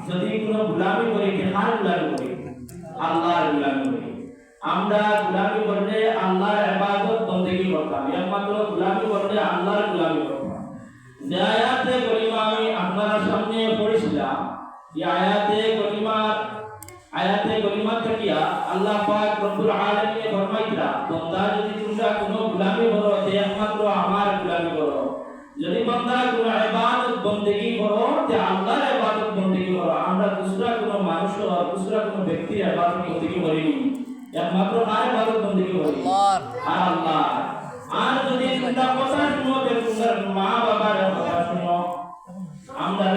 যদি কোনো গোলামি করি কার গোলামি করি আল্লাহর গোলামি করি আমরা গোলামি করলে আল্লাহর ইবাদত বন্দেগী করতাম একমাত্র গোলামি করলে আল্লাহর গোলামি করতাম যে আয়াতে কারিমা আমি আপনার সামনে পড়েছিলাম এই আয়াতে কারিমা থেকে আল্লাহ পাক রব্বুল আলামিন ফরমাইতরা বান্দা যদি তোমরা কোনো গোলামি করো তে একমাত্র আমার গোলামি করো যদি বান্দা কোনো ইবাদত বন্দেগী করো তে আল্লাহর ইবাদত বন্দেগী করো আমরা দুসরা কোনো মানুষ আর দুসরা কোনো ব্যক্তির ইবাদত বন্দেগী করিনি একমাত্র কার ইবাদত বন্দেগী করি আল্লাহ আর যদি তোমরা কথা শুনো তে তোমরা মা বাবার কথা শুনো আমরা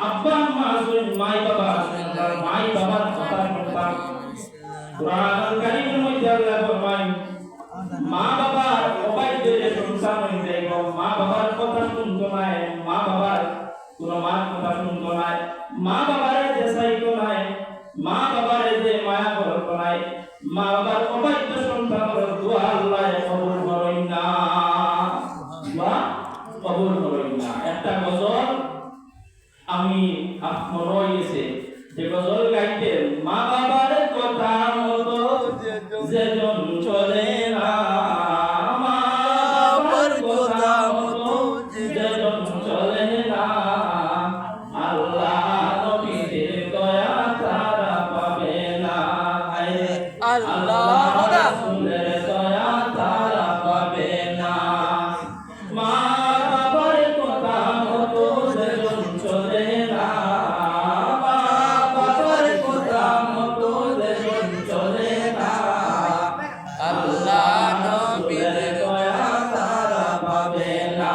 আব্বা আম্মা আসুন মাই বাবা আসুন মাই বাবার কথা শুনতাম কুরআনুল কারীমের মধ্যে আল্লাহ ফরমায় মা বাবার অবাধ্যে শুনতাম দেখো মা বাবার কথা শুনতো না মা বাবার কোন মার কথা শুনতো না মা বাবারে যে সাইতো না মা বাবারে যে মায়া করতো না মা বাবার অবাধ্য সন্তানের দোয়া আল্লাহ কবুল করেন না দোয়া কবুল করেন না একটা গজল আমি মনে হয়েছে যে গজল গাইতে মা বাবার কথা মতো যেজন চলে না মা বাবার কথা মতো যেজন চলে না আল্লাহ নবীর দয়া তারা পাবে না আল্লাহ রাসূলের দয়া তারা পাবে না মা বাবার কথা মতো যেজন চলে না মা বাবার কথা মতো যেজন চলে না আল্লাহ নবীর দয়া তারা পাবে না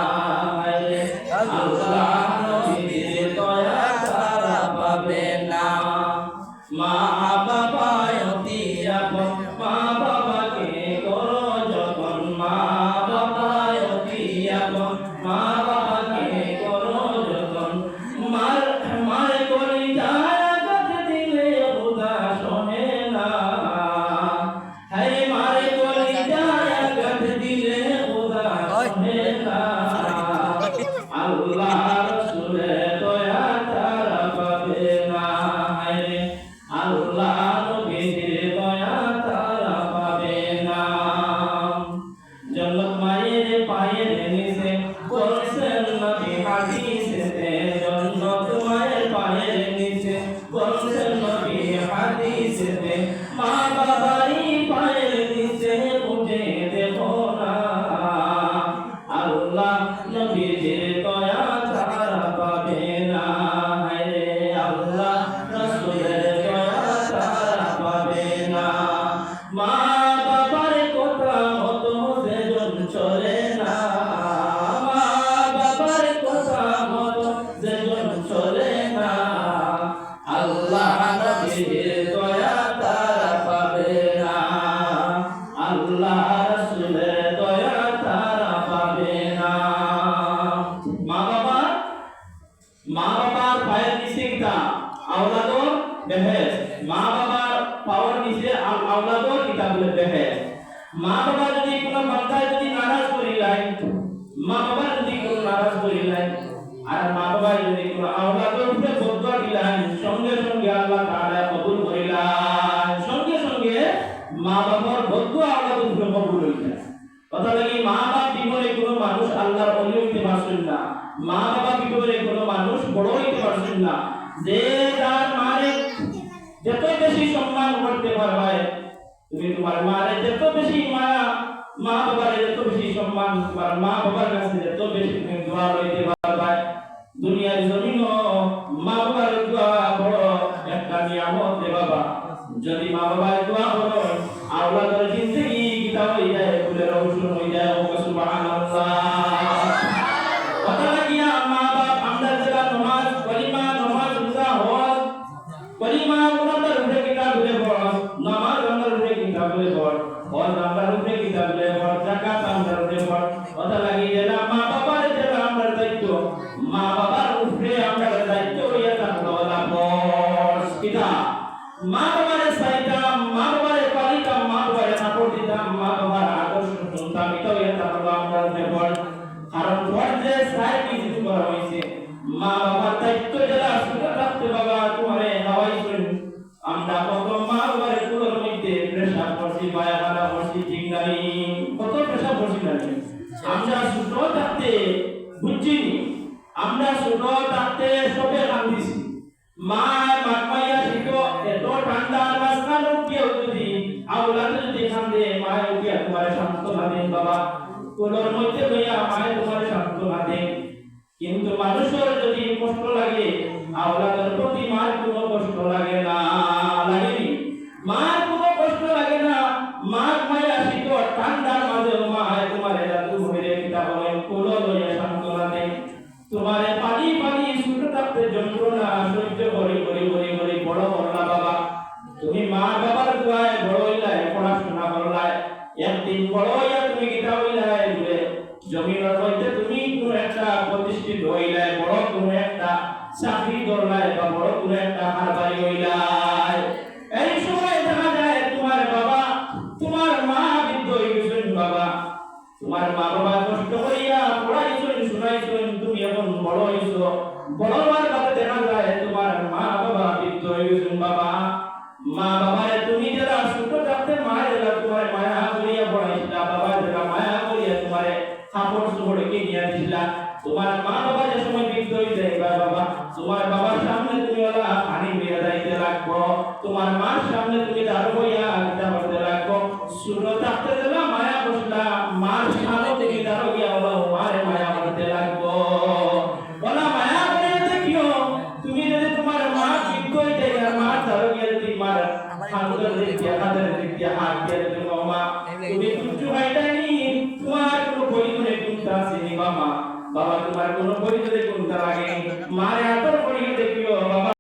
আল্লাহ নবীর দয়া তারা পাবে না মা বাবা অতি আপন মা বাবাকে করো যখন মা বাবা অতি আপন মা বাবাকে করো যখন মার করি যায় দিলে খোদা শোনে না হে মার করি যায় দিলে খোদা শোনে না আল্লাহ রাসূলের দয়া তারা পাবে না আল্লাহ নবীর দয়া তারা পাবে না জন্নত মায়ের পায়ের নিচে বলছেন নবী হাদিসেতে জন্নত মায়ের পায়ের নিচে বলছেন নবী হাদিসেতে মা বাবারই পায়ের নিচে উঠে দেখো না আল্লাহ নবীর দয়া তারা পাবে না আল্লাহ রাসূলের দয়া তারা পাবে না মা বাবার কথা মতো যেজন চলে না মা বাবার কথা মতো যেজন চলে না আল্লাহ নবীর দয়া তারা পাবে না আল্লাহ রাসূলের দয়া তারা পাবে না মা বাবার পায়ের নিচে কিতা আওলাদর বেহেশ মা বাবার পাওয়ার নিচে আওলাদর কিতাবুল বেহেশ মা বাবা যদি কোনো বান্দা যদি নারাজ করিলাই মা বাবা যদি কোনো নারাজ করিলাই আর মা বাবা যদি কোনো আওলাদর উপরে বদয়া দিলাই সঙ্গে সঙ্গে আল্লাহ তাআলা কবুল করিলাই সঙ্গে সঙ্গে মা বাবার বদয়া আওলাদর উপরে কবুল হইছে কথা লাগি মা বাবা বিপরে কোনো মানুষ আল্লাহর ওলি হইতে পারছেন না মা বাবা বিপরে কোনো মানুষ বড় হইতে পারছেন না যে তার মারে যত বেশি সম্মান করতে পারবে তুমি তোমার মারে যত বেশি মায়া মা বাবারে যত বেশি সম্মান তোমার মা বাবার কাছে যত বেশি তুমি দোয়া লইতে পারবে দুনিয়ার জমিনও মা বাবার দোয়া বড় একটা নিয়ামত রে বাবা যদি মা বাবার দোয়া করো আওলাদের জিন্দেগি কিতাব হয়ে যায় ফুলের ঔষধ হয়ে যায় ও সুবহানাল্লাহ কথা লাগিয়া মা বাপ আমরা যারা নামাজ কলিমা নামাজ রোজা হজ কলিমা ওনাদের উপরে কিতাব হয়ে পড় নামাজ আমরা উপরে কিতাব হয়ে পড় হজ আমরা উপরে কিতাব হয়ে পড় যাকাত আমরা উপরে পড় কথা লাগিয়ে যারা মা বাবার যারা আমরা দায়িত্ব মা বাবার উপরে আমরা দায়িত্ব হয়ে থাকলো না পড় কিতাব মা বাবার সাইতাম মা বাবার পালিতাম মা বাবার সাপোর্ট দিতাম মা বাবার আদর্শ শুনতাম এটা হয়ে থাকলো আমরা উপরে পড় কারণ পড় যে সাই কিছু করা হয়েছে মা বাবার দায়িত্ব যারা শুনে রাখতে বাবা মা মাইয়া শিখো এত ঠান্ডা মাসখান উঠিয়ে যদি আওলাদ যদি কান্দে মায় উঠিয়া তোমার সান্ত্বনা দেন বাবা কোলের মধ্যে লইয়া মায় তোমার সান্ত্বনা দেন কিন্তু মানুষের যদি কষ্ট লাগে আওলাদের প্রতি মার কোনো কষ্ট লাগে না লাগেনি মার কোনো কষ্ট লাগে না মা মাইয়া শিখো ঠান্ডার মাঝে মায় তোমার জাদু হইরে কিতা বলেন কোল লইয়া সান্ত্বনা দেন তোমারে পানি পানি শুতে থাকতে যন্ত্রণা সহ্য করে করে করে করে বড় করলা বাবা তুমি মা বাবার দোয়ায় বড় হইলাই পড়াশোনা করলাই একদিন বড় হইয়া তুমি কিতা হইলাই বলে জমিনের মধ্যে তুমি কোন একটা প্রতিষ্ঠিত হইলাই বড় কোন একটা চাকরি ধরলাই বা বড় কোন একটা হারবারি হইলাই এই সময় দেখা যায় তোমার বাবা তোমার মা বৃদ্ধ হয়ে গেছেন বাবা তোমার মা বাবা কষ্ট করিয়া পড়াইছেন শুনাইছেন তুমি এখন বড় হইছো বড় হওয়ার পরে দেখা যায় তোমার মা বাবা বৃদ্ধ হয়ে গেছেন বাবা মা বাবারে তুমি যারা ছোট থাকতে মা যারা তোমার মায়া করিয়া পড়াইছিলা বাবা যারা মায়া করিয়া তোমারে কাপড় চোপড় কিনিয়া দিছিলা তোমার মা বাবা যে সময় বৃদ্ধ হয়ে যায় বাবা তোমার বাবার সামনে তুমি ওলা পানি বেয়ে যাইতে লাগবো তোমার মার সামনে তুমি দাঁড় হইয়া কিতা করতে লাগবো ছোট থাকতে দিলা মায়া বসলা মার সামনে তুমি দাঁড় হইয়া ওলা মারে মায়া করতে লাগবো ওলা মায়া করিয়া দেখিও তুমি যদি তোমার মা বৃদ্ধ হয়ে যায় আর মার দাঁড় হইয়া যদি মার হাতের দিক দিয়ে হাত দিয়ে তুমি মা তুমি কিছু খাইতে